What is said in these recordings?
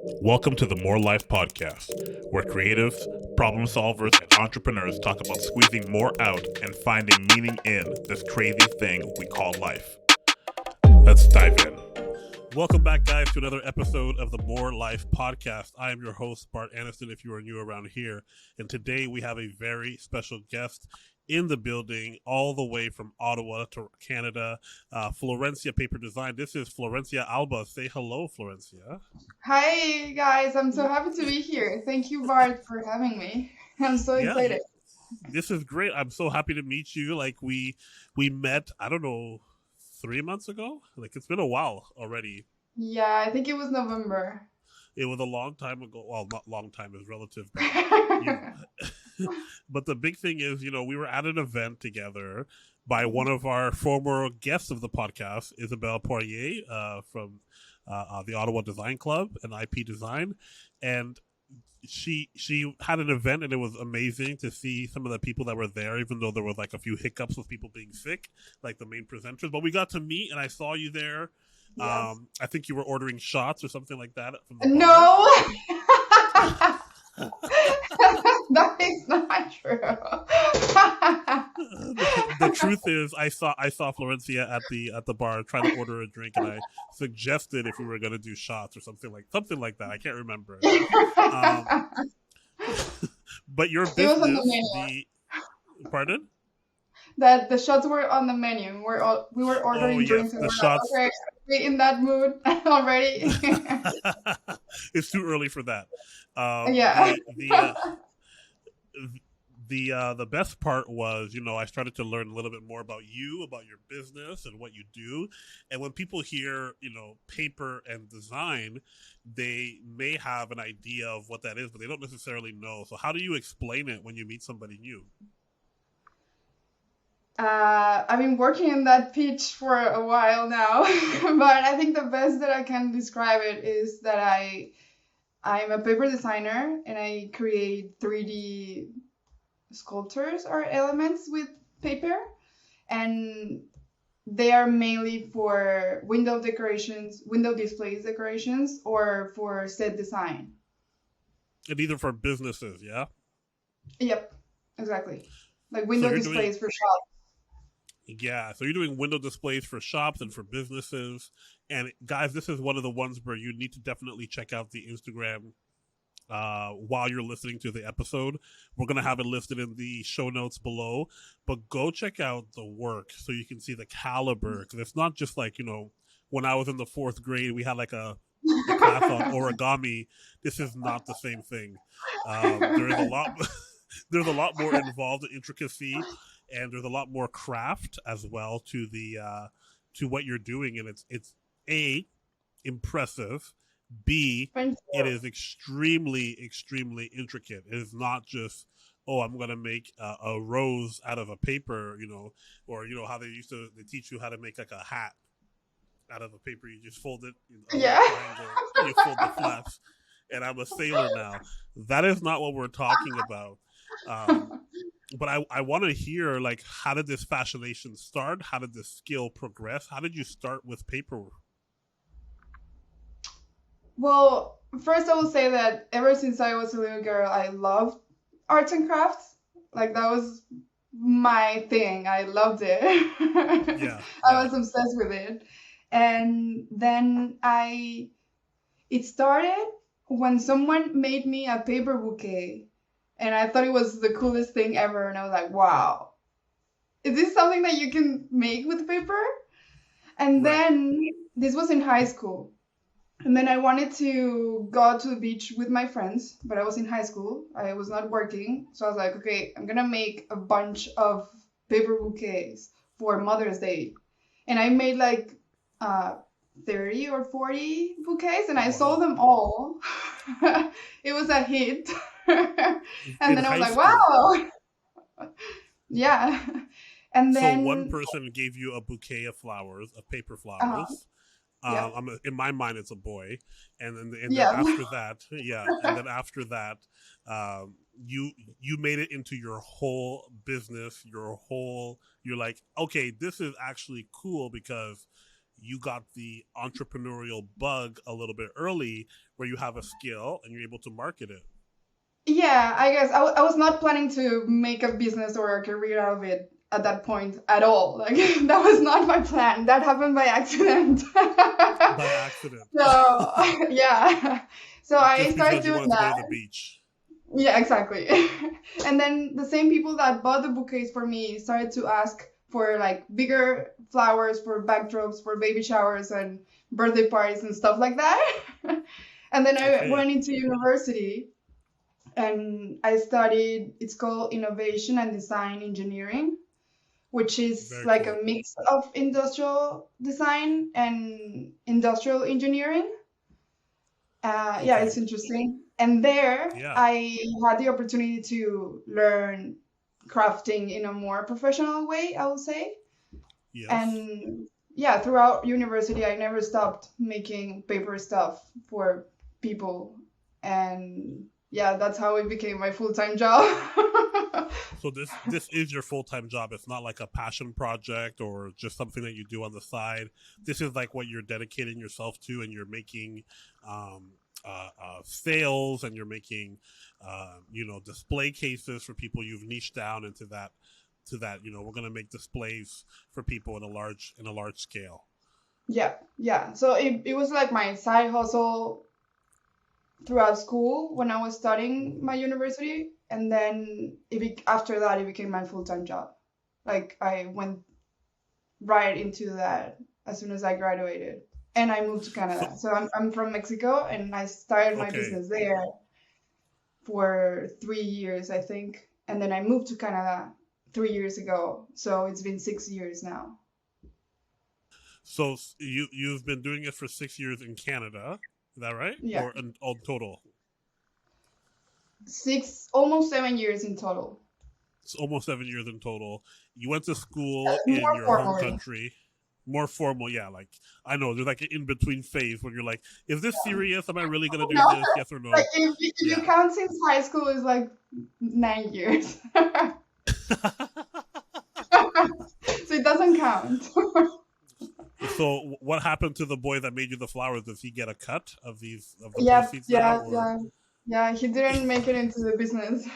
Welcome to the More Life Podcast, where creatives, problem solvers, and entrepreneurs talk about squeezing more out and finding meaning in this crazy thing we call life. Let's dive in. Welcome back, guys, to another episode of the More Life Podcast. I am your host, Bart Anestin, if you are new around here. And today we have a very special guest in the building, all the way from Ottawa to Canada, Florencia Paper Design. This is Florencia Alba. Say hello, Florencia. Hi, guys. I'm so happy to be here. Thank you, Bart, for having me. I'm so excited. This is great. I'm so happy to meet you. Like we met, I don't know, 3 months ago. Like it's been a while already. Yeah, I think it was November. It was a long time ago. Well, not long time is relative. But, but the big thing is, we were at an event together by one of our former guests of the podcast, Isabelle Poirier, from the Ottawa Design Club and IP Design, and she had an event, and it was amazing to see some of the people that were there, even though there was like a few hiccups with people being sick, like the main presenters. But we got to meet, and I saw you there. Yes. I think you were ordering shots or something like that from the No. That is not true. The truth is, I saw Florencia at the bar trying to order a drink, and I suggested if we were going to do shots or something like that. I can't remember. But your business, pardon? That the shots were on the menu. We were ordering drinks. And the shots. Like, okay, we're in that mood already. It's too early for that. Yeah. The best part was, I started to learn a little bit more about you, about your business and what you do. And when people hear, paper and design, they may have an idea of what that is, but they don't necessarily know. So how do you explain it when you meet somebody new? I've been working in that pitch for a while now, but I think the best that I can describe it is that I'm a paper designer, and I create 3D sculptures or elements with paper, and they are mainly for window decorations, window displays decorations, or for set design. And either for businesses, yeah? Yep, exactly. Like window displays for shops. Yeah, so you're doing window displays for shops and for businesses. And guys, this is one of the ones where you need to definitely check out the Instagram while you're listening to the episode. We're going to have it listed in the show notes below. But go check out the work so you can see the caliber. Because it's not just like, when I was in the 4th grade, we had like a class on origami. This is not the same thing. There's a lot more involved in intricacy. And there's a lot more craft as well to the to what you're doing, and it's A, impressive. B, it is extremely intricate. It is not just, I'm going to make a rose out of a paper, or how they teach you how to make like a hat out of a paper. You just fold it, you fold the flaps, and I'm a sailor now. That is not what we're talking about. But I want to hear, like, how did this fascination start? How did this skill progress? How did you start with paper? Well, first I will say that ever since I was a little girl, I loved arts and crafts. Like, that was my thing. I loved it. Yeah. I was obsessed with it. And then it started when someone made me a paper bouquet. And I thought it was the coolest thing ever. And I was like, wow, is this something that you can make with paper? And then this was in high school. And then I wanted to go to the beach with my friends, but I was in high school. I was not working. So I was like, okay, I'm going to make a bunch of paper bouquets for Mother's Day. And I made like 30 or 40 bouquets, and I sold them all. It was a hit. And then I was like, wow. Yeah. And then so one person gave you a bouquet of flowers, of paper flowers. In my mind, it's a boy. And then after that, you made it into your whole business, you're like, okay, this is actually cool because you got the entrepreneurial bug a little bit early, where you have a skill and you're able to market it. Yeah, I guess I was not planning to make a business or a career out of it at that point at all. Like that was not my plan. That happened by accident. By accident. So yeah, so I Just started because you doing wanted to go that. to the beach. Yeah, exactly. And then the same people that bought the bouquets for me started to ask for like bigger flowers for backdrops for baby showers and birthday parties and stuff like that. And then I Okay. went into university and I studied, it's called Innovation and Design Engineering, which is Very like cool. a mix of industrial design and industrial engineering. Yeah, Okay. it's interesting. And there Yeah. I had the opportunity to learn crafting in a more professional way, I would say. Yes. And yeah, throughout university, I never stopped making paper stuff for people. And yeah, that's how it became my full-time job. So this is your full time job. It's not like a passion project or just something that you do on the side. This is like what you're dedicating yourself to, and you're making um, sales, and you're making display cases for people. You've niched down into that. To that, we're going to make displays for people in a large scale. Yeah, yeah. So it was like my side hustle throughout school when I was studying my university, and then after that it became my full-time job. Like I went right into that as soon as I graduated, and I moved to So Canada. So I'm from Mexico, and I started my okay, business there for 3 years, I think, and then I moved to Canada 3 years ago. So it's been 6 years now. so you've been doing it for 6 years in Canada, is that right? Yeah, Or in all total? almost 7 years in total. It's almost 7 years in total. You went to school in More your home formally. country, more formal, yeah. Like I know there's like an in between phase when you're like, is this serious? Am I really gonna do No, this? Yes or like no? if you Yeah. count since high school, is like 9 years. So it doesn't count. So what happened to the boy that made you the flowers? Does he get a cut of the Yep, proceeds now, yeah, or yeah, yeah. He didn't make it into the business.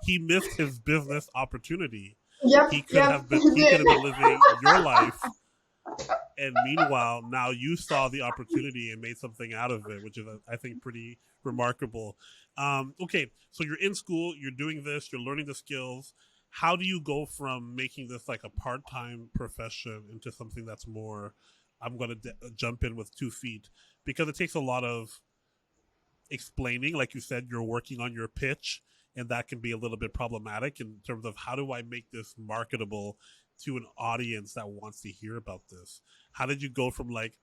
he missed his business opportunity? Yep, yep, he He could did. have been living your life, and meanwhile now you saw the opportunity and made something out of it, which is I think pretty remarkable. Okay, so you're in school, you're doing this, you're learning the skills. How do you go from making this like a part-time profession into something that's more, I'm going to jump in with 2 feet, because it takes a lot of explaining. Like you said, you're working on your pitch, and that can be a little bit problematic in terms of how do I make this marketable to an audience that wants to hear about this. How did you go from like,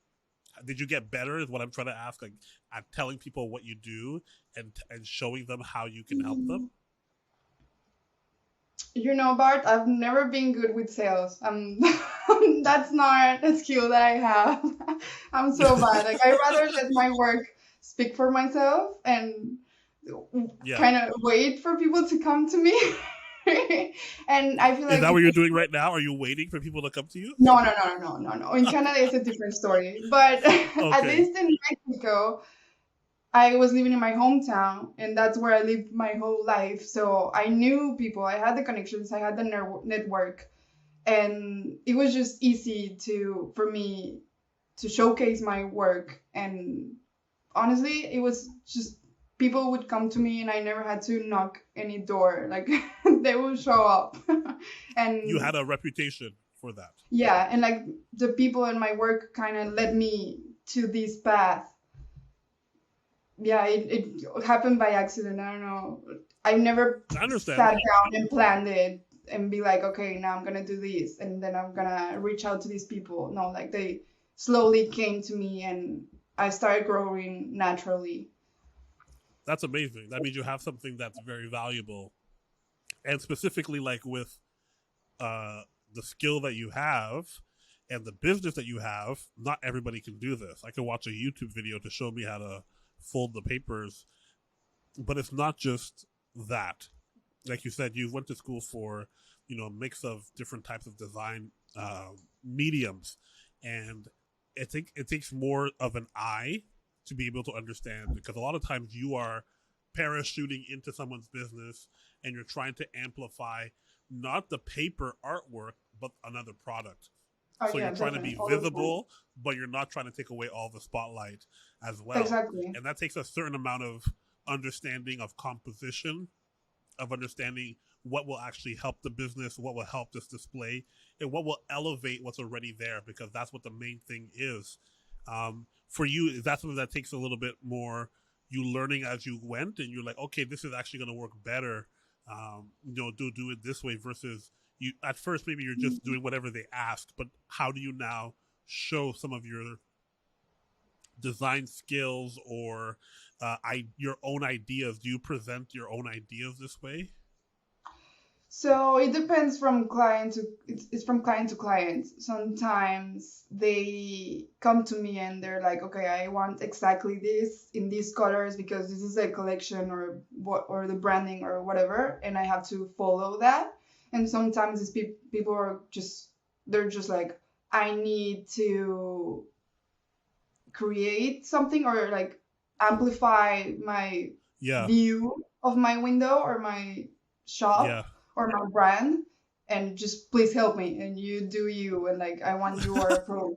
did you get better is what I'm trying to ask, like at telling people what you do and showing them how you can help them? Bart, I've never been good with sales. That's not a skill that I have. I'm so bad. Like I rather let my work speak for myself and Yeah. kind of wait for people to come to me. And I feel Is like that what you're doing right now? Are you waiting for people to come to you? no, no, no, no, no, no. In Canada, it's a different story. But at Okay. least in Mexico, I was living in my hometown, and that's where I lived my whole life. So I knew people, I had the connections, I had the network, and it was just easy for me to showcase my work. And honestly, it was just people would come to me, and I never had to knock any door. Like they would show up, You and had a reputation for that. yeah, and like the people in my work kind of led me to this path. Yeah, it happened by accident. I don't know. I never I understand. sat down and planned it and be like, okay, now I'm gonna do this, and then I'm gonna reach out to these people. No, like they slowly came to me, and I started growing naturally. That's amazing. That means you have something that's very valuable. And specifically like with uh the skill that you have and the business that you have, not everybody can do this. I can watch a YouTube video to show me how to fold the papers, but it's not just that. Like you said, you went to school for, a mix of different types of design mediums, and it takes more of an eye to be able to understand, because a lot of times you are parachuting into someone's business and you're trying to amplify not the paper artwork but another product. Oh So yeah, you're trying to definitely. be All the time. visible, but you're not trying to take away all the spotlight as well. Exactly. And that takes a certain amount of understanding of composition, of understanding what will actually help the business, what will help this display, and what will elevate what's already there, because that's what the main thing is. For you, is that something that takes a little bit more you learning as you went, and you're like, okay, this is actually going to work better. Do it this way versus you at first maybe you're just doing whatever they asked, but how do you now show some of your design skills or your own ideas? Do you present your own ideas this way? So it depends from client to it's from client to client. Sometimes they come to me and they're like, okay, I want exactly this in these colors because this is a collection or what or the branding or whatever, and I have to follow that. And sometimes these people are just they're just like, I need to create something or like amplify my Yeah, view of my window or my shop yeah. or my brand, and just please help me and you do you, and like I want your approach.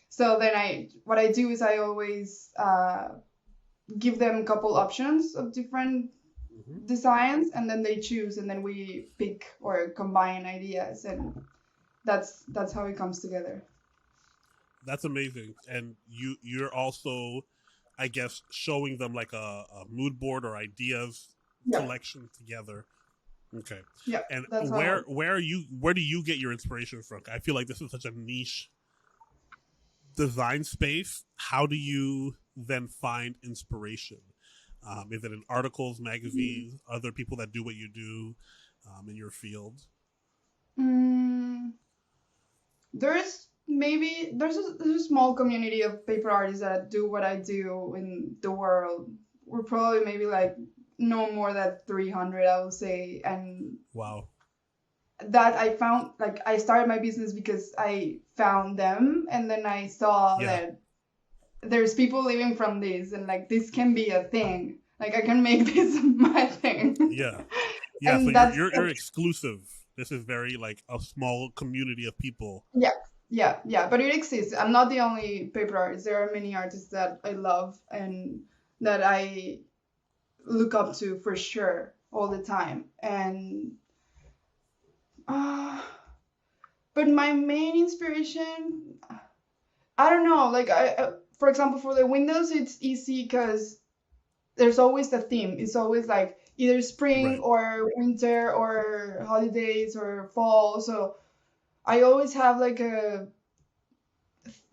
So then I what I do is I always give them a couple options of different Hmm. designs, and then they choose, and then we pick or combine ideas, and that's how it comes together. That's amazing. And you're also, I guess, showing them like a mood board or ideas Yeah, collection together. Okay. yeah, And that's how. where do you get your inspiration from? I feel like this is such a niche design space. How do you then find inspiration? Is it in articles, magazines, other people that do what you do in your field? Mm, there's a small community of paper artists that do what I do in the world. We're probably maybe like no more than 300, I would say. And Wow. that I found, like, I started my business because I found them, and then I saw Yeah. that there's people living from this, and like this can be a thing. Like I can make this my thing. Yeah. Yeah. So And you're exclusive. This is very like a small community of people. yeah, yeah, yeah. But it exists. I'm not the only paper artist. There are many artists that I love and that I look up to for sure all the time. And uh, but my main inspiration, I don't know. Like for example, for the windows, it's easy because there's always the theme. It's always like either spring Right. or winter or holidays or fall. So I always have like a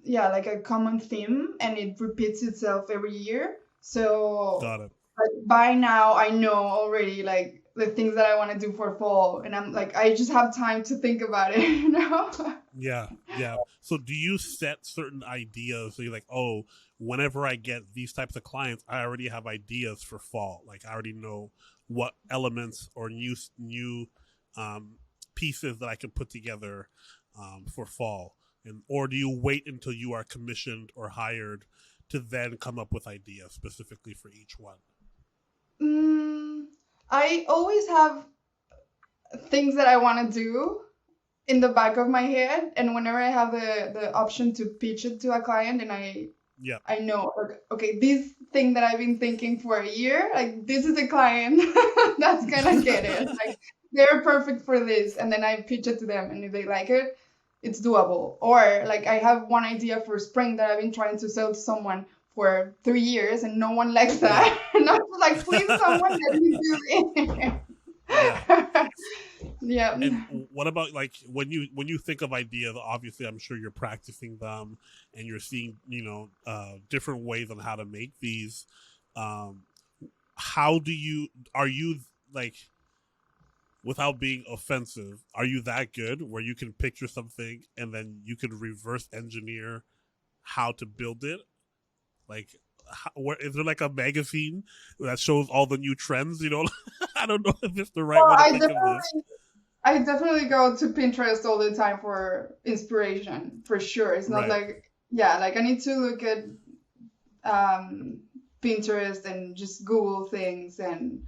yeah, like a common theme, and it repeats itself every year. So Got it. like, by now I know already like the things that I want to do for fall, and I'm like I just have time to think about it, you know? Yeah, yeah. So do you set certain ideas? So you're like, oh, whenever I get these types of clients, I already have ideas for fall. Like I already know what elements or new um, pieces that I can put together for fall. And or do you wait until you are commissioned or hired to then come up with ideas specifically for each one? mm, I always have things that I want to do in the back of my head, and whenever I have the option to pitch it to a client, and Yeah, I know, okay, this thing that I've been thinking for a year, like this is a client that's gonna get it. Like they're perfect for this, and then I pitch it to them, and if they like it, it's doable. Or like I have one idea for spring that I've been trying to sell to someone for 3 years, and no one likes yeah, that. And I was like, please, someone let me do yeah. it. Yeah. And what about like when you think of ideas? Obviously, I'm sure you're practicing them, and you're seeing different ways on how to make these. Um, how do you are you like without being offensive? Are you that good where you can picture something and then you can reverse engineer how to build it? Like, where is there like a magazine that shows all the new trends? You know, I don't know if it's the right Well, way to I think of this. definitely I definitely go to Pinterest all the time for inspiration, for sure. It's not Right. like, yeah, like I need to look at um, Pinterest and just Google things and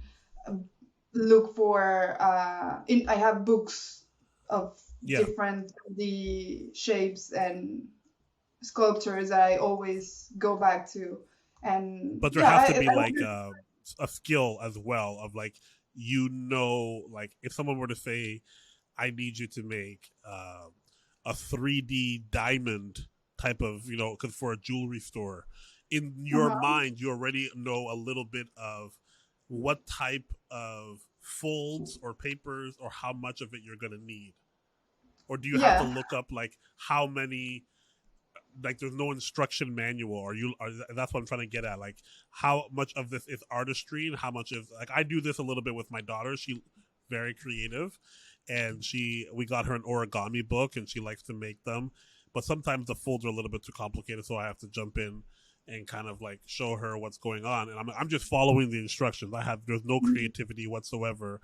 look for. I have books of Yeah. different the shapes and sculptures that I always go back to, and But there yeah, has to be like a skill as well of like, like if someone were to say, I need you to make a 3D diamond type of, because for a jewelry store, in your uh-huh. mind, you already know a little bit of what type of folds or papers or how much of it you're going to need. Or do you have to Yeah, look up like how many, like there's no instruction manual, that's what I'm trying to get at, like how much of this is artistry and how much is like, I do this a little bit with my daughter. She very creative, and we got her an origami book and she likes to make them, but sometimes the folds are a little bit too complicated, so I have to jump in and kind of like show her what's going on, and I'm just following the instructions. There's no creativity whatsoever.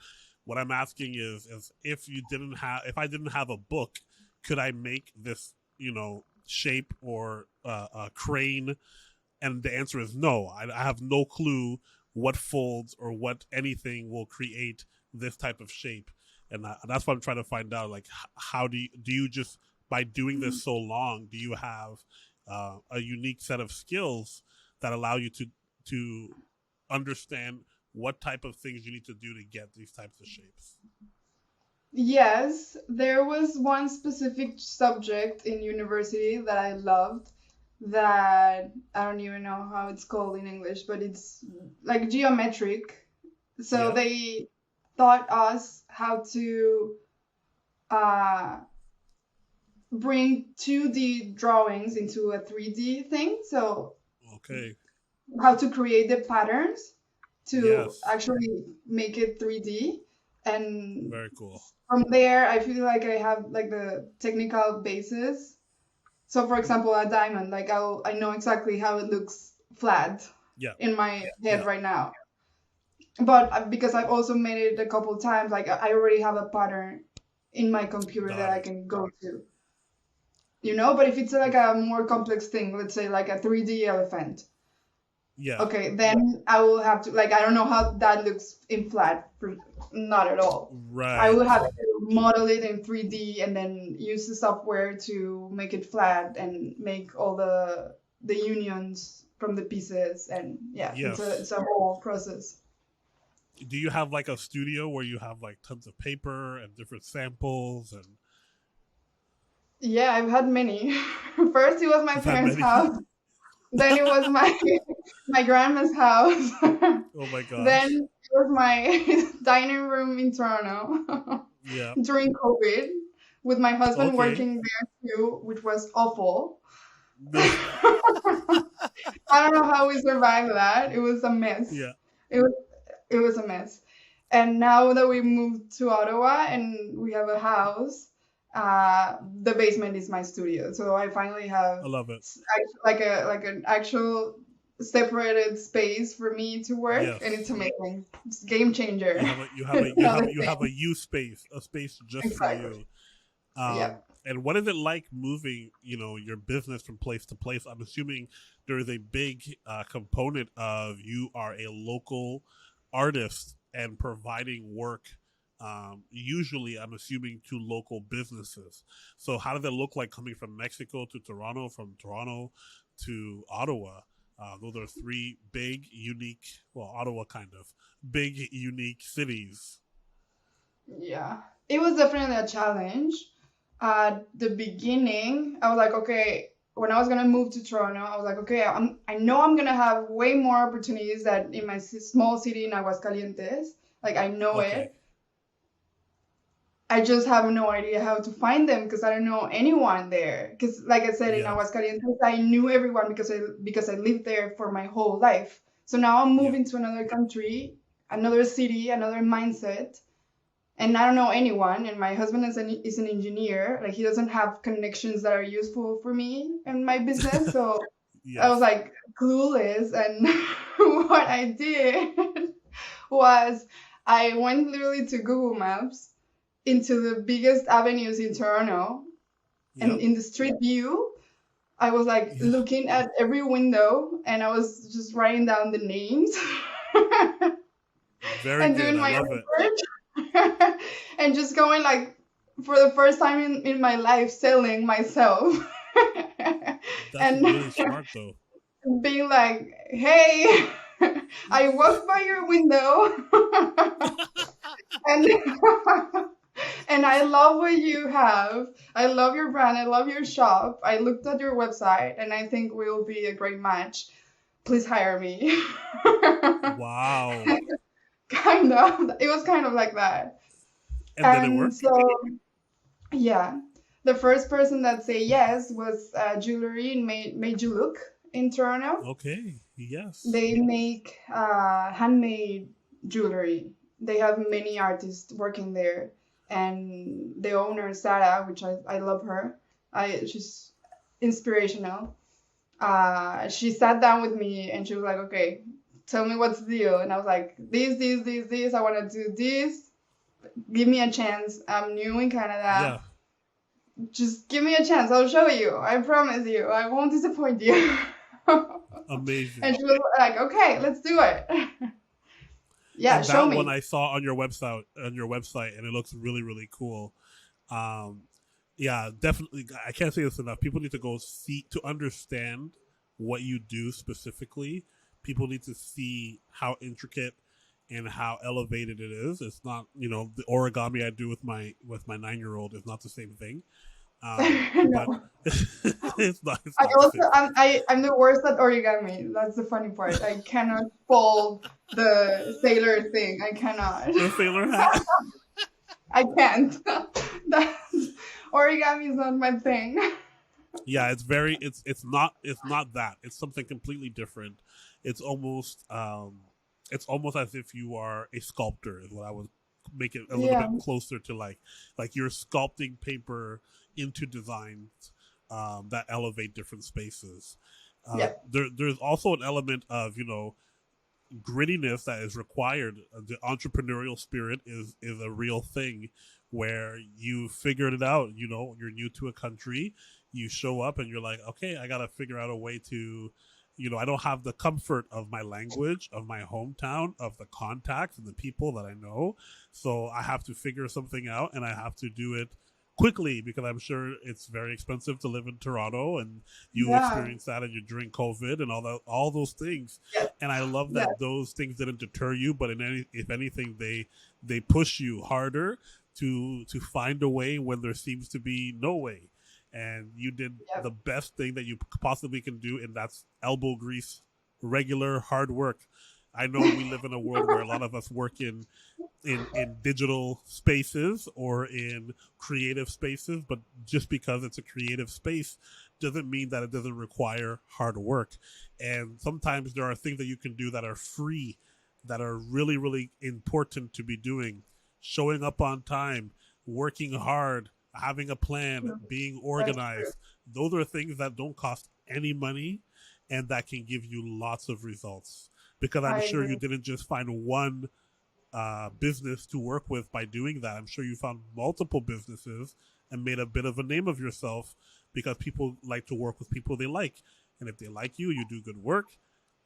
What I'm asking is if I didn't have a book, could I make this, shape or a crane? And the answer is no. I have no clue what folds or what anything will create this type of shape, and that's what I'm trying to find out. Like, how do you just by doing this so long, do you have a unique set of skills that allow you to understand what type of things you need to do to get these types of shapes? yes, there was one specific subject in university that I loved that I don't even know how it's called in English, but it's like geometric. So Yeah. they taught us how to uh, bring 2D drawings into a 3D thing. So Okay. how to create the patterns to Yes. actually make it 3D. And Very cool. from there, I feel like I have like the technical basis. So for example, a diamond, like I know exactly how it looks flat Yeah. in my head Yeah. right now. But because I've also made it a couple times, like I already have a pattern in my computer that Got I it. can go to. But if it's like a more complex thing, let's say like a 3D elephant, Yeah. okay, then I will have to, like, I don't know how that looks in flat, not at all. I will Right. have to model it in 3D and then use the software to make it flat and make all the unions from the pieces, and yeah, Yes. it's a whole process. Do you have like a studio where you have like tons of paper and different samples, and Yeah, I've had many. First, it was my you've had parents' many? house. Then it was my my grandma's house. Oh my Then gosh. it was my dining room in Toronto Yeah. during COVID, with my husband Okay. working there too, which was awful. No. I don't know how we survived that. It was a mess. Yeah. It was it was a mess. And now that we moved to Ottawa and we have a house, the basement is my studio. So I finally have I love it. like an actual separated space for me to work, and it's Yes. amazing. It's a game changer. Another You have a thing. you space, a space just for Exactly. you. Yeah. And what is it like moving, your business from place to place? I'm assuming there is a big component of you are a local artist and providing work. Usually, I'm assuming to local businesses. So, how does it look like coming from Mexico to Toronto, from Toronto to Ottawa? Those are three big, unique, well, Ottawa kind of big, unique cities. Yeah. It was definitely a challenge. At the beginning, I was like, okay, when I was gonna move to Toronto, I was like, okay, I know I'm gonna have way more opportunities than in my small city in Aguascalientes. Like I know Okay. it. I just have no idea how to find them because I don't know anyone there. Because, like I said, in Yeah. Aguascalientes, I knew everyone because I lived there for my whole life. So now I'm Yeah. moving to another country, another city, another mindset, and I don't know anyone. And my husband is an engineer. Like he doesn't have connections that are useful for me and my business. So I was Yes. like clueless. And what I did was I went literally to Google Maps. into the biggest avenues in Toronto, and Yep. in the street view, I was like Yeah. looking at every window, and I was just writing down the names Very and good. doing I my love it. research and just going like for the first time in my life selling myself That's and really smart, though. being like, hey, I walked by your window and and I love what you have. I love your brand. I love your shop. I looked at your website and I think we'll be a great match. Please hire me. Wow. Kind of. It was kind of like that. And did it And work? so, yeah, the first person that say yes was Jewelry Made You Look in Toronto. Okay. Yes. They make handmade jewelry. They have many artists working there, and the owner Sarah, which I love her. She's inspirational. She sat down with me and she was like, "Okay, tell me what's the deal." And I was like, "This. I want to do this. Give me a chance. I'm new in Canada. Yeah. Just give me a chance. I'll show you. I promise you. I won't disappoint you." And Amazing. she was like, "Okay, let's do it." Yeah, And show that one me. I saw on your website, and it looks really, really cool. Um, yeah, definitely. I can't say this enough. People need to go see to understand what you do specifically. People need to see how intricate and how elevated it is. It's not, the origami I do with my 9-year-old is not the same thing. But No. it's I not the also same thing. I'm the worst at origami. That's the funny part. I cannot fold the sailor thing. I cannot. The sailor hat. I can't. That's, origami is not my thing. Yeah, it's not that. It's something completely different. It's almost as if you are a sculptor is what I would make it a little Yeah. bit closer to, like you're sculpting paper into designs that elevate different spaces. Yeah. There's also an element of grittiness that is required. The entrepreneurial spirit is a real thing where you figured it out. You're new to a country, you show up and you're like, okay, I gotta figure out a way to, I don't have the comfort of my language, of my hometown, of the contacts and the people that I know, so I have to figure something out and I have to do it quickly because I'm sure it's very expensive to live in Toronto, and you Yeah. experienced that during COVID and all those things. Yes. And I love Yes. that those things didn't deter you, but if anything, they push you harder to find a way when there seems to be no way. And you did Yep. the best thing that you possibly can do, and that's elbow grease, regular hard work. I know we live in a world where a lot of us work in digital spaces or in creative spaces, but just because it's a creative space doesn't mean that it doesn't require hard work. And sometimes there are things that you can do that are free, that are really, really important to be doing. Showing up on time, working hard, having a plan, being That's true. organized. Those are things that don't cost any money and that can give you lots of results. Because I'm I sure you agree. didn't just find one business to work with by doing that. I'm sure you found multiple businesses and made a bit of a name of yourself because people like to work with people they like. And if they like you, you do good work,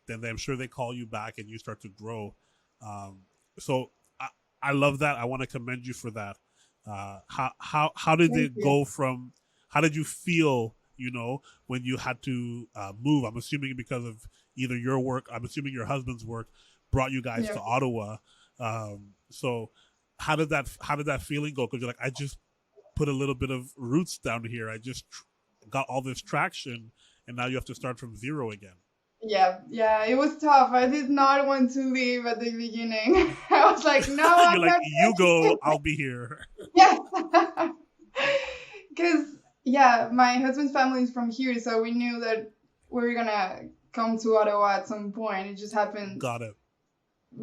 then I'm sure they call you back and you start to grow. Um, so I love that. I want to commend you for that. How did Thank it you. go from? How did you feel? When you had to move. I'm assuming because of either your work. I'm assuming your husband's work brought you guys Yeah. to Ottawa. So how did that feeling go? Because you're like, I just put a little bit of roots down here. I just got all this traction, and now you have to start from zero again. Yeah, yeah, it was tough. I did not want to leave at the beginning. I was like, no, You're I'm like, not you going go, to. I'll be here. Yes. Because, yeah, my husband's family is from here, so we knew that we were gonna come to Ottawa at some point. It just happened Got it.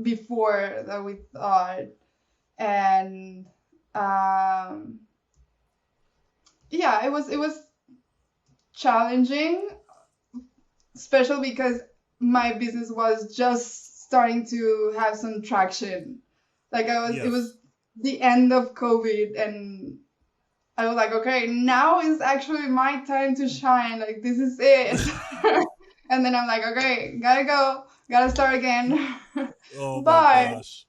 before that we thought. And yeah, it was challenging, especially because my business was just starting to have some traction. Like it was Yes. the end of COVID, and I was like, okay, now is actually my time to shine. Like, this is it. And then I'm like, okay, gotta go, gotta start again. Oh my But gosh.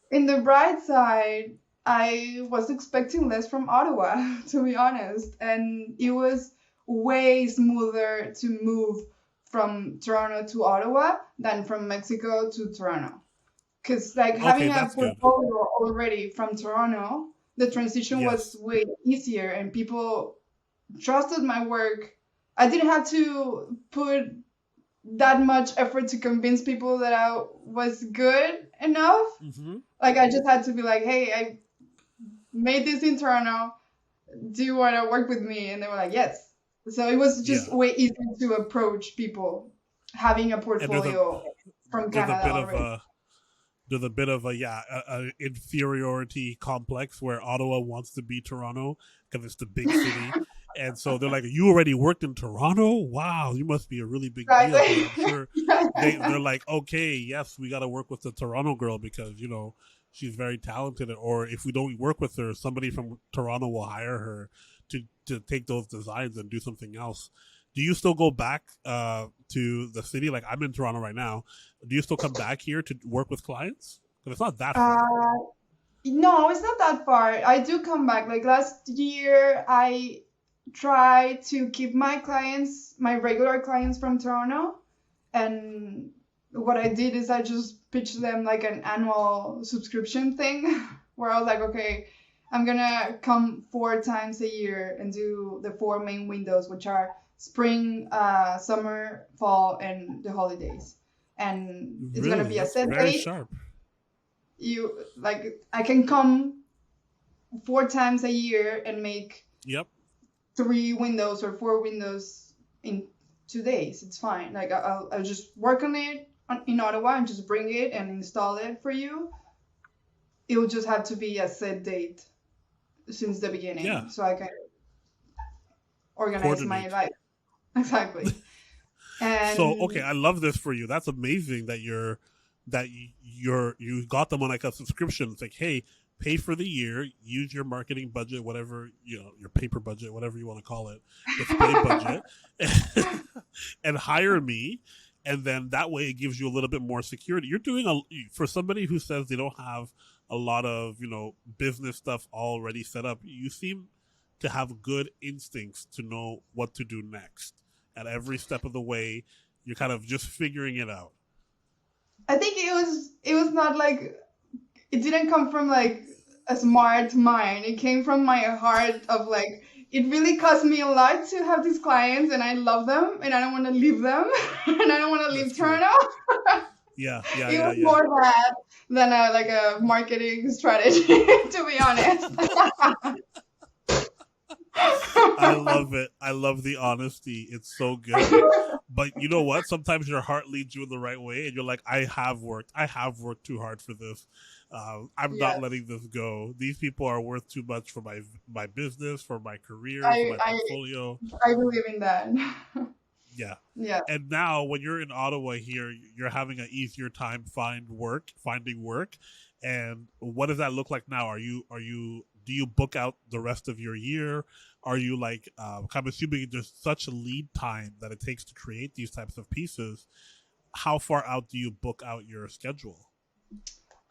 in the bright side, I was expecting less from Ottawa, to be honest. And it was way smoother to move from Toronto to Ottawa than from Mexico to Toronto. Because, like, Okay, having a that's good. portfolio already from Toronto, the transition was Yes. way easier and people trusted my work. I didn't have to put that much effort to convince people that I was good enough. Hmm. Like, I just had to be like, hey, I made this in Toronto. Do you want to work with me? And they were like, yes. So it was just Yeah. way easier to approach people having a And portfolio from there's a Canada bit of already. a there's a bit of a inferiority complex where Ottawa wants to be Toronto because it's the big city, and so they're like, "You already worked in Toronto? Wow, you must be a really big deal." Because Exactly. I'm sure Yeah, yeah, they're like, "Okay, yes, we got to work with the Toronto girl because she's very talented." Or if we don't work with her, somebody from Toronto will hire her to take those designs and do something else. Do you still go back to the city? Like I'm in Toronto right now. Do you still come back here to work with clients? Because it's not that far. yeah. No, it's not that far. I do come back. Like last year, I try to keep my clients, my regular clients from Toronto. And what I did is I just pitched them like an annual subscription thing where I was like, okay, I'm gonna come 4 times a year and do the 4 main windows, which are spring, summer, fall, and the holidays. And it's gonna Really, be a that's set very date. sharp. You like I can come 4 times a year and make Yep. 3 windows or 4 windows in 2 days. It's fine. Like I'll just work on it in Ottawa and just bring it and install it for you. It will just have to be a set date since the Yeah. beginning, so I can organize my Coordinate. life. Exactly. So okay, And I love this for you. That's amazing that you got them on like a subscription. It's like, hey, pay for the year, use your marketing budget, whatever your paper budget, whatever you want to call it, display budget, and hire me. And then that way it gives you a little bit more security. You're doing for somebody who says they don't have a lot of business stuff already set up. You seem to have good instincts to know what to do next at every step of the way. You're kind of just figuring it out. I think it was not like it didn't come from like a smart mind. It came from my heart of like it really cost me a lot to have these clients and I love them and I don't want to leave them and I don't want to That's leave true. Toronto. Yeah, yeah, It yeah, was yeah. more that than like a marketing strategy, to be honest. I love it. I love the honesty. It's so good. But you know what? Sometimes your heart leads you in the right way, and you're like, "I have worked. I have worked too hard for this. I'm not Yes, letting this go. These people are worth too much for my business, for my career, for I my I portfolio." I believe in that. Yeah. Yeah. And now, when you're in Ottawa here, you're having an easier time finding work. And what does that look like now? Are you do you book out the rest of your year? Are you like I'm assuming there's such a lead time that it takes to create these types of pieces. How far out do you book out your schedule?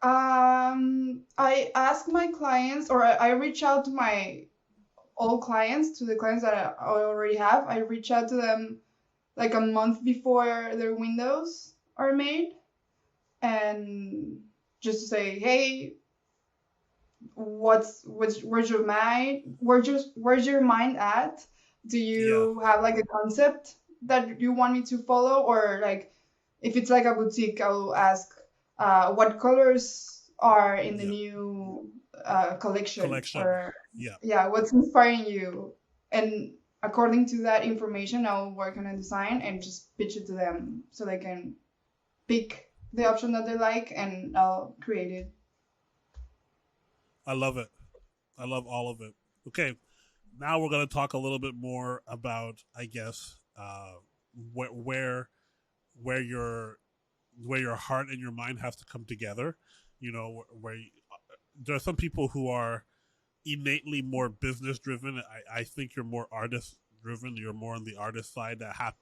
I ask my clients, or I reach out to my old clients, to the clients that I already have. I reach out to them like a month before their windows are made, and just to say, hey, where's your mind? Where's your mind at? Do Yeah, you have like a concept that you want me to follow, or like if it's like a boutique, I'll ask what colors are in the yeah. new collection, Collection. or Yeah. yeah, what's inspiring you, and according to that information, I'll work on a design and just pitch it to them so they can pick the option that they like, and I'll create it. I love it. I love all of it. Okay, now we're going to talk a little bit more about, I guess, where where where your where your heart and your mind has to come together. Where there are some people who are innately more business driven. I think you're more artist driven. You're more on the artist side that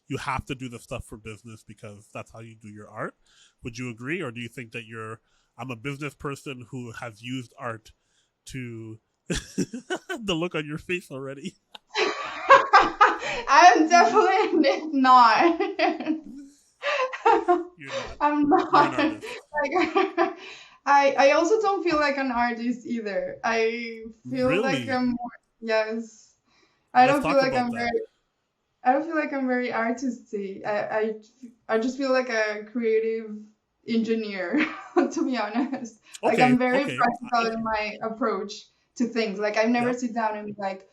you have to do the stuff for business because that's how you do your art. Would you agree, or do you think that I'm a business person who has used art to the look on your face already? I'm definitely not. You're not. I'm You're an not. artist. Like, I also don't feel like an artist either. I feel like Really? I'm more, yes. I Let's don't feel talk like about I'm very that. I don't feel like I'm very artisty. I just feel like a creative engineer, to be honest. Like Okay. I'm very Okay. practical in my approach to things. Like I never Yep. sit down and like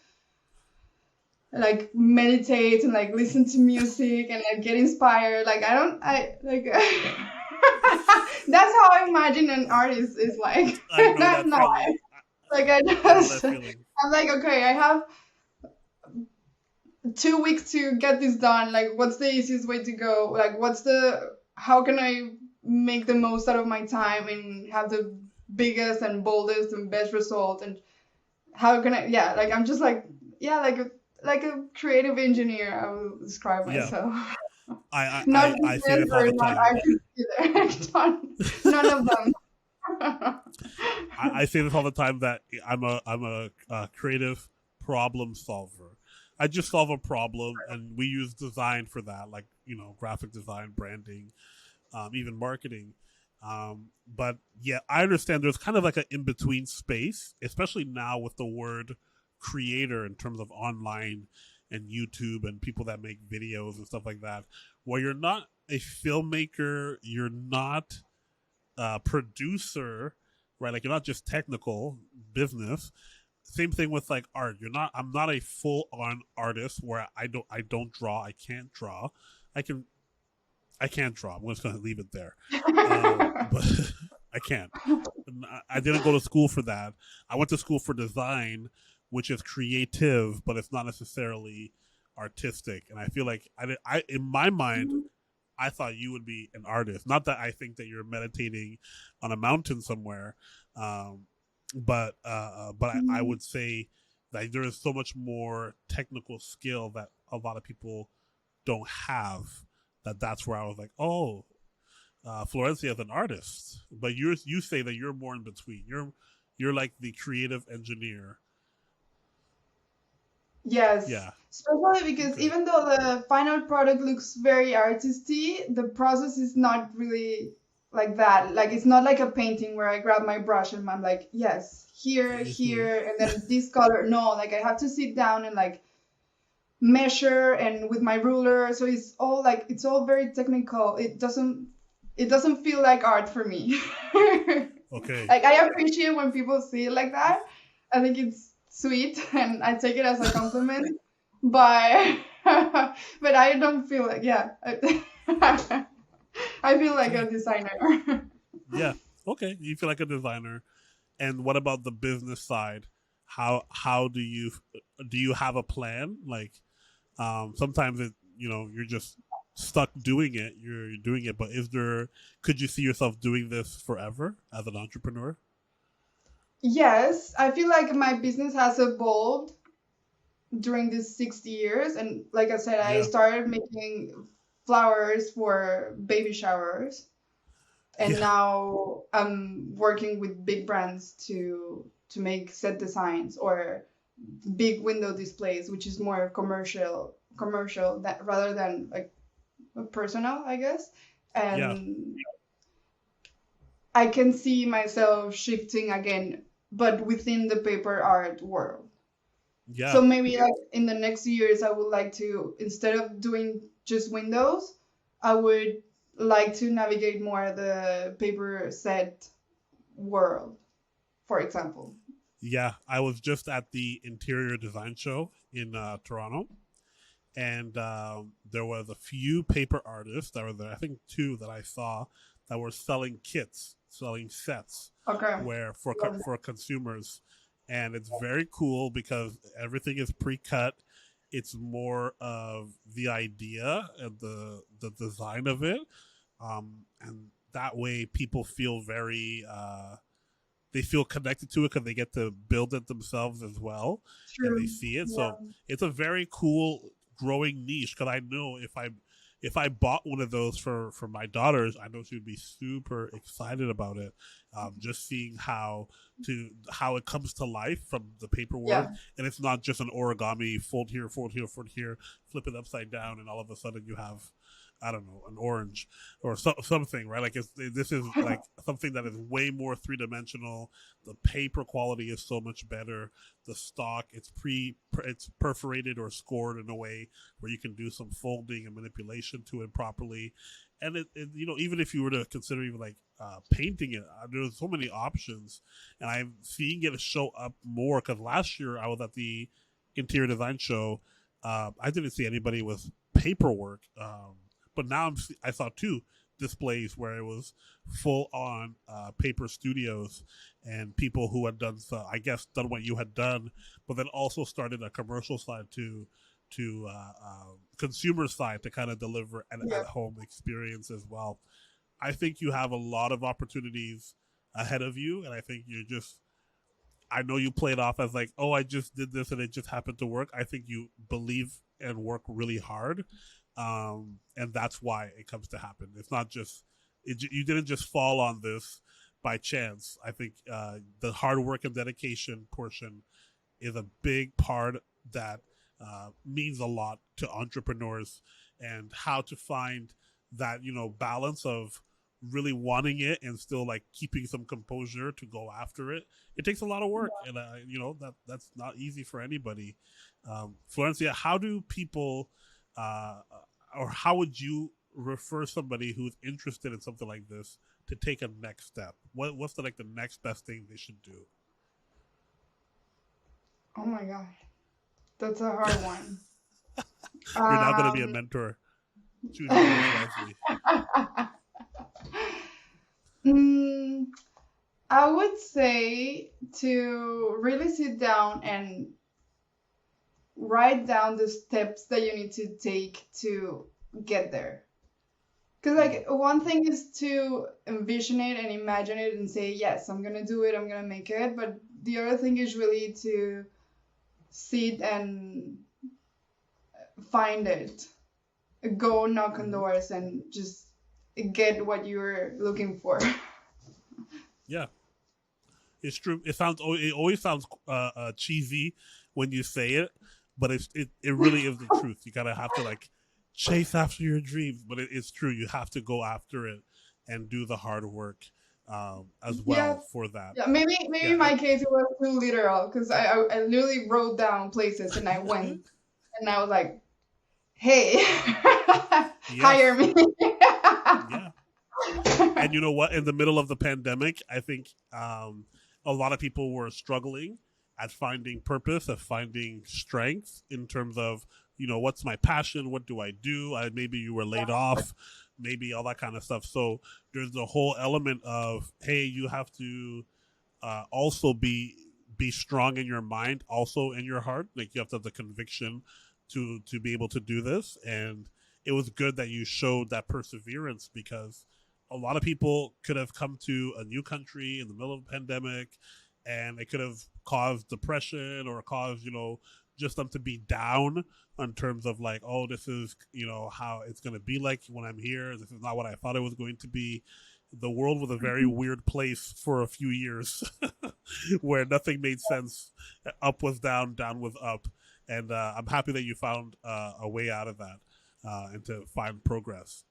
meditate and like listen to music and like get inspired. Like I don't I like that's how I imagine an artist is like. I know I'm that not. feeling. Like I I know just that feeling. I'm like, okay, I have 2 weeks to get this done. Like what's the easiest way to go? Like how can I make the most out of my time and have the biggest and boldest and best result? And how can I, yeah, like I'm just like, yeah, like a creative engineer, I will describe Yeah. myself. I, Not I, I say business this all or the not time. artist either. None of them. I say this all the time that I'm a creative problem solver. I just solve a problem, and we use design for that, like graphic design, branding, even marketing. But yeah, I understand there's kind of like an in between space, especially now with the word creator in terms of online and YouTube and people that make videos and stuff like that, where you're not a filmmaker, you're not producer, right? Like you're not just technical business. Same thing with like art. I'm not a full on artist where I don't draw. I can't draw. I can. I can't draw. I'm just gonna leave it there. But I can't. I didn't go to school for that. I went to school for design, which is creative, but it's not necessarily artistic. And I feel like in my mind, I thought you would be an artist. Not that I think that you're meditating on a mountain somewhere, um, but I would say that there is so much more technical skill that a lot of people don't have. That's where I was like, oh, Florencia is an artist, but you say that you're more in between. You're like the creative engineer. Yes, Yeah. especially because Okay. even though the final product looks very artisty, the process is not really like that. Like it's not like a painting where I grab my brush and I'm like, yes, here, Mm-hmm. here, and then this color. No, like I have to sit down and like measure and with my ruler. So it's all very technical. It doesn't feel like art for me. Okay. Like I appreciate when people see it like that. I think it's sweet and I take it as a compliment. But but I don't feel like, yeah. I feel like a Okay. designer. Yeah. Okay. You feel like a designer. And what about the business side? How do you have a plan? Like sometimes you're just stuck doing it. You're doing it, but could you see yourself doing this forever as an entrepreneur? Yes, I feel like my business has evolved during these 6 years. And like I said, I Yeah. started making flowers for baby showers. And Yeah. now I'm working with big brands to make set designs or big window displays, which is more commercial that rather than like personal, I guess. Yeah. And I can see myself shifting again, but within the paper art world. Yeah. So maybe like in the next years, I would like to, instead of doing just windows, I would like to navigate more the paper set world, for example. Yeah. I was just at the interior design show in Toronto, and there was a few paper artists that were there. I think two that I saw that were selling kits, selling sets, Okay. where Love that. for consumers, and it's very cool because everything is pre-cut. It's more of the idea and the design of it, and that way people feel very they feel connected to it because they get to build it themselves as well, and they True. see it. Yeah. So it's a very cool growing niche, because I know if I bought one of those for my daughters, I know she would be super excited about it. Just seeing how it comes to life from the paperwork, Yeah. and it's not just an origami fold here, fold here, fold here, flip it upside down, and all of a sudden you have, I don't know, an orange or something, right? Like this is like something that is way more 3-dimensional. The paper quality is so much better. The stock, it's perforated or scored in a way where you can do some folding and manipulation to it properly. And it even if you were to consider even like painting it, there's so many options, and I'm seeing it show up more because last year I was at the interior design show. I didn't see anybody with paperwork. But now I saw 2 displays where it was full on paper studios and people who had done what you had done, but then also started a commercial side to consumer side to kind of deliver an at-home experience as well. I think you have a lot of opportunities ahead of you, and I think I know you play it off as like, oh, I just did this and it just happened to work. I think you believe and work really hard. And that's why it comes to happen. It's not just you didn't just fall on this by chance. I think the hard work and dedication portion is a big part that means a lot to entrepreneurs, and how to find that balance of really wanting it and still like keeping some composure to go after it. It takes a lot of work, and that's not easy for anybody. Florencia, how do people or how would you refer somebody who's interested in something like this to take a next step? What's the next best thing they should do? Oh my God, that's a hard one. You're not going to be a mentor. Choose your words wisely. I would say to really sit down and write down the steps that you need to take to get there. Because like one thing is to envision it and imagine it and say, yes, I'm gonna do it, I'm gonna make it. But the other thing is really to sit and find it, go knock on doors and just get what you're looking for. Yeah, it's true. It always sounds cheesy when you say it, but it really is the truth. You gotta have to like chase after your dreams, but it's true. You have to go after it and do the hard work as well for that. Yeah, maybe in my case it was too literal, because I literally wrote down places and I went and I was like, hey, hire me. Yeah. And you know what? In the middle of the pandemic, I think a lot of people were struggling at finding purpose, at finding strength in terms of, what's my passion? What do I do? Maybe you were laid off, maybe all that kind of stuff. So there's the whole element of, hey, you have to also be strong in your mind, also in your heart. Like you have to have the conviction to be able to do this. And it was good that you showed that perseverance, because a lot of people could have come to a new country in the middle of a pandemic, and it could have caused depression or caused, just them to be down in terms of like, oh, this is, how it's going to be like when I'm here. This is not what I thought it was going to be. The world was a very weird place for a few years where nothing made sense. Up was down, down was up. And I'm happy that you found a way out of that and to find progress.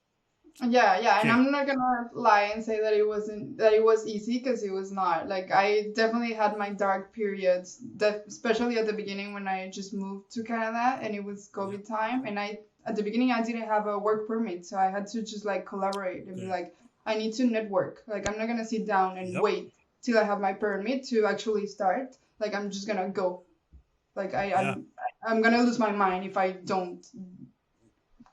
Yeah, and I'm not gonna lie and say that it was easy, because it was not. Like I definitely had my dark periods, especially at the beginning when I just moved to Canada and it was COVID time, and at the beginning I didn't have a work permit, so I had to just like collaborate and be like, I need to network. Like I'm not gonna sit down and wait till I have my permit to actually start. Like I'm just gonna go. Like I'm gonna lose my mind if I don't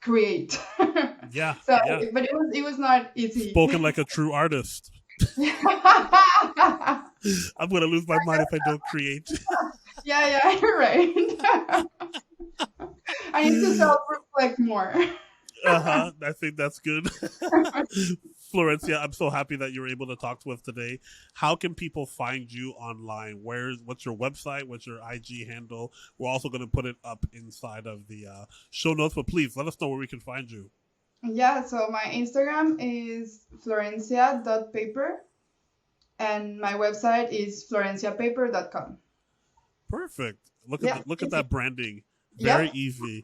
create. But it was not easy. Spoken like a true artist. I'm gonna lose my mind if I don't create. Yeah, you're right. I need to self-reflect more. I think that's good. Florencia, I'm so happy that you were able to talk to us today. How can people find you online? What's your website? What's your IG handle? We're also going to put it up inside of the show notes, but please let us know where we can find you. Yeah, so my Instagram is florencia.paper and my website is florenciapaper.com. Perfect. Look Yeah. at that branding. Very easy.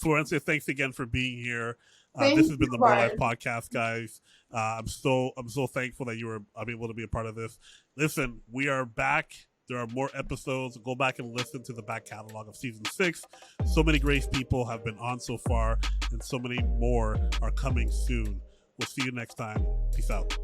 Florencia, thanks again for being here. This has been the More Life Podcast, guys. I'm so thankful that I'm able to be a part of this. Listen, we are back. There are more episodes. Go back and listen to the back catalog of season 6. So many great people have been on so far, and so many more are coming soon. We'll see you next time. Peace out.